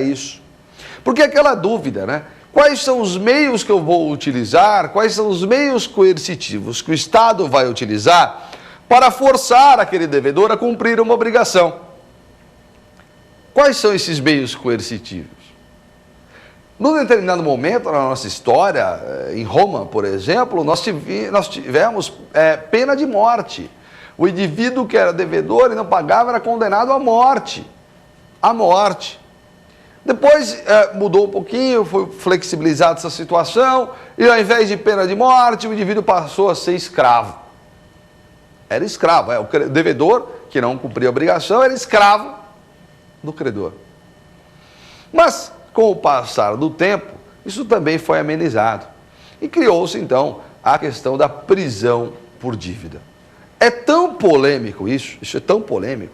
isso. Porque aquela dúvida, né? Quais são os meios que eu vou utilizar, quais são os meios coercitivos que o Estado vai utilizar para forçar aquele devedor a cumprir uma obrigação? Quais são esses meios coercitivos? Num determinado momento na nossa história, em Roma, por exemplo, nós tivemos pena de morte. O indivíduo que era devedor e não pagava era condenado à morte. À morte. Depois mudou um pouquinho, foi flexibilizada essa situação, e ao invés de pena de morte, o indivíduo passou a ser escravo. Era escravo, o devedor, que não cumpria a obrigação, era escravo do credor. Mas, com o passar do tempo, isso também foi amenizado. E criou-se, então, a questão da prisão por dívida. É tão polêmico isso é tão polêmico,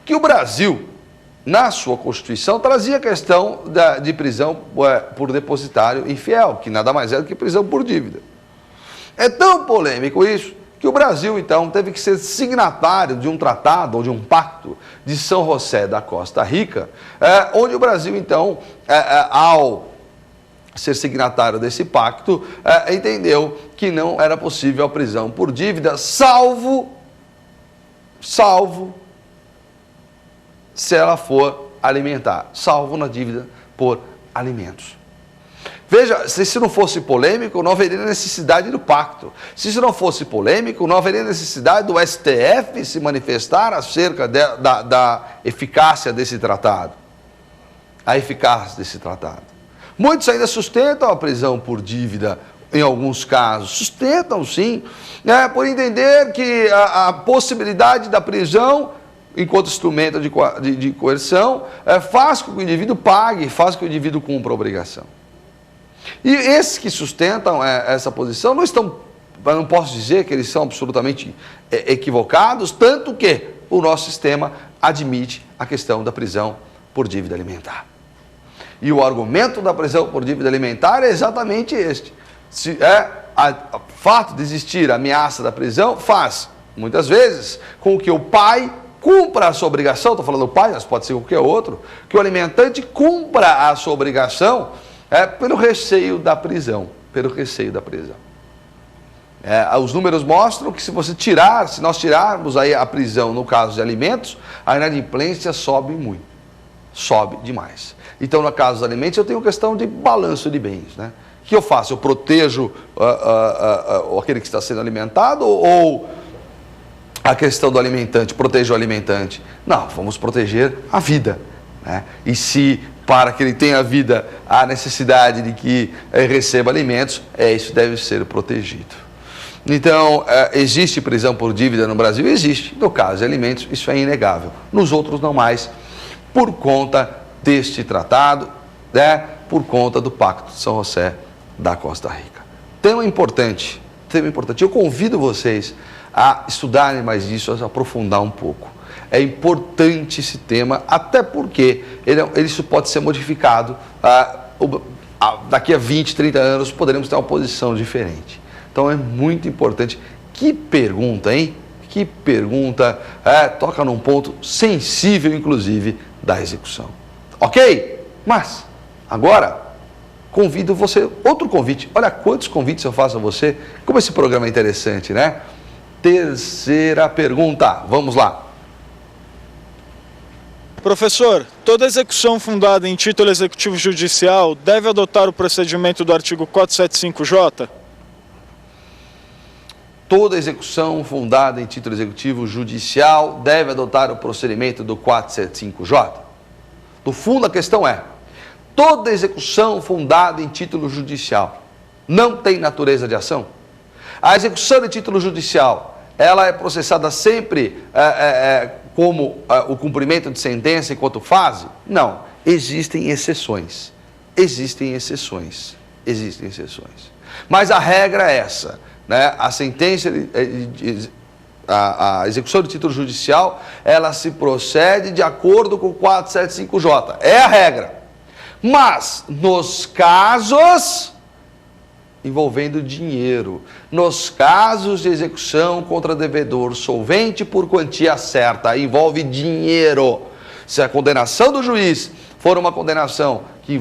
que o Brasil, na sua Constituição, trazia a questão de prisão por depositário infiel, que nada mais é do que prisão por dívida. É tão polêmico isso, que o Brasil, então, teve que ser signatário de um tratado, ou de um pacto, de São José da Costa Rica, onde o Brasil, então, ao ser signatário desse pacto, entendeu que não era possível a prisão por dívida, salvo se ela for alimentar, salvo na dívida por alimentos. Veja, se isso não fosse polêmico, não haveria necessidade do pacto. Se isso não fosse polêmico, não haveria necessidade do STF se manifestar acerca da eficácia desse tratado. A eficácia desse tratado. Muitos ainda sustentam a prisão por dívida, em alguns casos. Sustentam, sim, por entender que a possibilidade da prisão, enquanto instrumento de coerção, faz com que o indivíduo pague, faz com que o indivíduo cumpra a obrigação. E esses que sustentam essa posição não posso dizer que eles são absolutamente equivocados, tanto que o nosso sistema admite a questão da prisão por dívida alimentar. E o argumento da prisão por dívida alimentar é exatamente este. O fato de existir a ameaça da prisão faz, muitas vezes, com que o pai cumpra a sua obrigação, estou falando do pai, mas pode ser qualquer outro, que o alimentante cumpra a sua obrigação pelo receio da prisão, os números mostram que se nós tirarmos aí a prisão no caso de alimentos, a inadimplência sobe muito, sobe demais. Então, no caso dos alimentos, eu tenho questão de balanço de bens, né? O que eu faço? Eu protejo aquele que está sendo alimentado ou a questão do alimentante, protejo o alimentante? Não, vamos proteger a vida, né? E se para que ele tenha vida há necessidade de que receba alimentos, isso deve ser protegido. Então, existe prisão por dívida no Brasil? Existe. No caso de alimentos, isso é inegável. Nos outros, não mais, por conta deste tratado, por conta do Pacto de São José da Costa Rica. Tema importante. Eu convido vocês a estudarem mais isso, a aprofundar um pouco. É importante esse tema, até porque isso pode ser modificado. Daqui a 20, 30 anos, poderemos ter uma posição diferente. Então, é muito importante. Que pergunta, hein? Que pergunta, toca num ponto sensível, inclusive, da execução. Ok? Mas, agora, convido você, outro convite. Olha quantos convites eu faço a você. Como esse programa é interessante, né? Terceira pergunta, vamos lá. Professor, toda execução fundada em título executivo judicial deve adotar o procedimento do artigo 475-J? Toda execução fundada em título executivo judicial deve adotar o procedimento do 475-J? No fundo, a questão é, toda execução fundada em título judicial não tem natureza de ação? A execução de título judicial, ela é processada sempre como o cumprimento de sentença enquanto fase? Não. Existem exceções. Mas a regra é essa, né? A sentença, a execução de título judicial, ela se procede de acordo com o 475-J. É a regra. Mas, nos casos envolvendo dinheiro, nos casos de execução contra devedor solvente por quantia certa, envolve dinheiro. Se a condenação do juiz for uma condenação que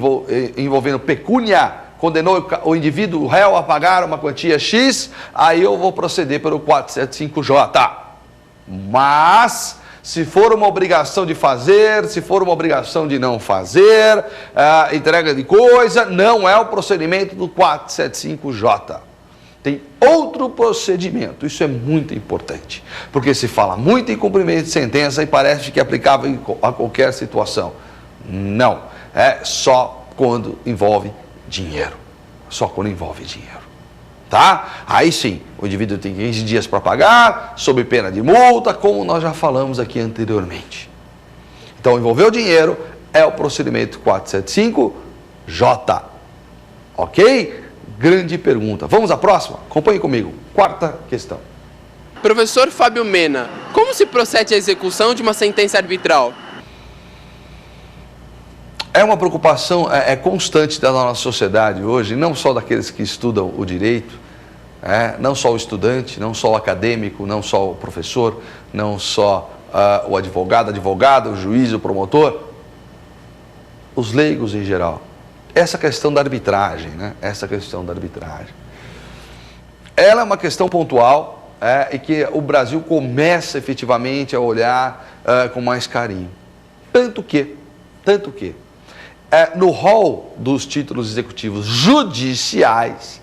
envolvendo pecúnia, condenou o indivíduo, o réu, a pagar uma quantia X, aí eu vou proceder pelo 475J. Mas, se for uma obrigação de fazer, se for uma obrigação de não fazer, entrega de coisa, não é o procedimento do 475J. Tem outro procedimento, isso é muito importante, porque se fala muito em cumprimento de sentença e parece que é aplicável a qualquer situação. Não, é só quando envolve dinheiro, só quando envolve dinheiro, tá? Aí sim, o indivíduo tem 15 dias para pagar, sob pena de multa, como nós já falamos aqui anteriormente. Então, envolveu dinheiro, é o procedimento 475J, ok? Grande pergunta. Vamos à próxima? Acompanhe comigo. Quarta questão. Professor Fábio Mena, como se procede a execução de uma sentença arbitral? É uma preocupação constante da nossa sociedade hoje, não só daqueles que estudam o direito, não só o estudante, não só o acadêmico, não só o professor, não só o advogado, o juiz, o promotor, os leigos em geral. Essa questão da arbitragem, Essa questão da arbitragem. Ela é uma questão pontual e que o Brasil começa efetivamente a olhar com mais carinho. Tanto que, no rol dos títulos executivos judiciais,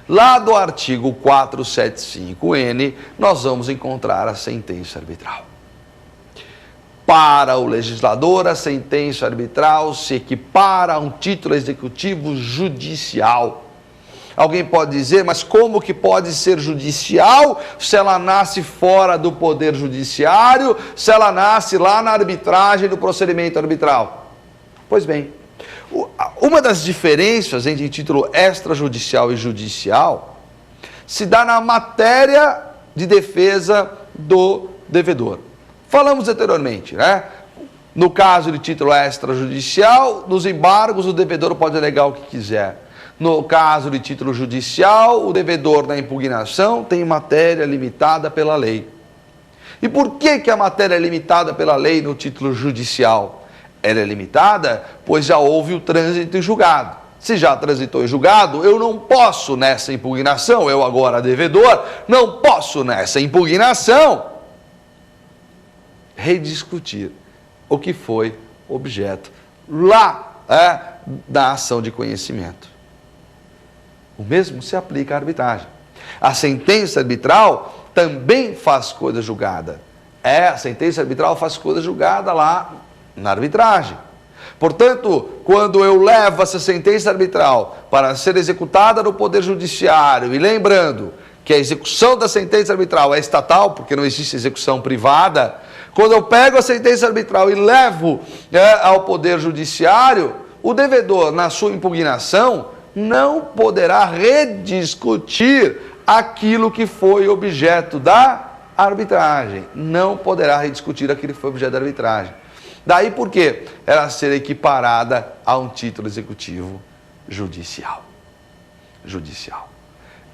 lá do artigo 475N, nós vamos encontrar a sentença arbitral. Para o legislador, a sentença arbitral se equipara a um título executivo judicial. Alguém pode dizer, mas como que pode ser judicial se ela nasce fora do poder judiciário, se ela nasce lá na arbitragem do procedimento arbitral? Pois bem, uma das diferenças entre título extrajudicial e judicial se dá na matéria de defesa do devedor. Falamos anteriormente, No caso de título extrajudicial, nos embargos o devedor pode alegar o que quiser. No caso de título judicial, o devedor na impugnação tem matéria limitada pela lei. E por que a matéria é limitada pela lei no título judicial? Ela é limitada, pois já houve o trânsito em julgado. Se já transitou em julgado, eu não posso nessa impugnação, eu agora devedor, não posso nessa impugnação rediscutir o que foi objeto lá da ação de conhecimento. O mesmo se aplica à arbitragem. A sentença arbitral também faz coisa julgada. A sentença arbitral faz coisa julgada lá na arbitragem. Portanto, quando eu levo essa sentença arbitral para ser executada no Poder Judiciário, e lembrando que a execução da sentença arbitral é estatal, porque não existe execução privada, quando eu pego a sentença arbitral e levo ao Poder Judiciário, o devedor, na sua impugnação, não poderá rediscutir aquilo que foi objeto da arbitragem. Não poderá rediscutir aquilo que foi objeto da arbitragem. Daí por quê? Ela ser equiparada a um título executivo judicial.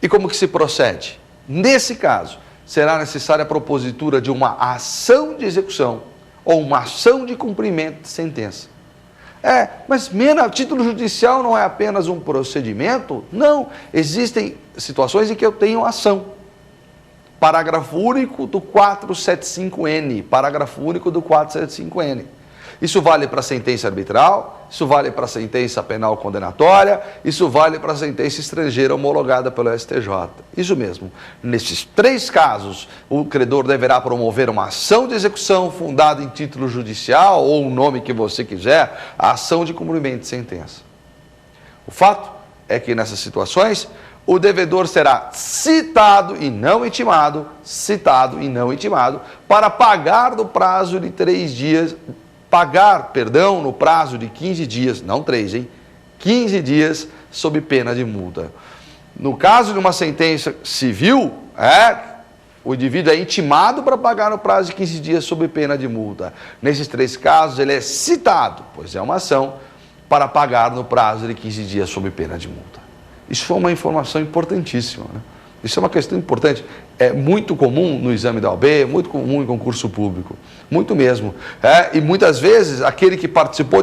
E como que se procede? Nesse caso, será necessária a propositura de uma ação de execução ou uma ação de cumprimento de sentença. Mas Mena, título judicial não é apenas um procedimento? Não, existem situações em que eu tenho ação. Parágrafo único do 475N, parágrafo único do 475N. Isso vale para sentença arbitral, isso vale para sentença penal condenatória, isso vale para sentença estrangeira homologada pelo STJ. Isso mesmo. Nesses três casos, o credor deverá promover uma ação de execução fundada em título judicial ou o nome que você quiser, a ação de cumprimento de sentença. O fato é que nessas situações, o devedor será citado e não intimado, para pagar no prazo de 3 dias, no prazo de 15 dias, não 3, 15 dias, sob pena de multa. No caso de uma sentença civil, o indivíduo é intimado para pagar no prazo de 15 dias sob pena de multa. Nesses 3 casos, ele é citado, pois é uma ação, para pagar no prazo de 15 dias sob pena de multa. Isso foi uma informação importantíssima, Isso é uma questão importante. É muito comum no exame da OAB, muito comum em concurso público. Muito mesmo. E muitas vezes, aquele que participou de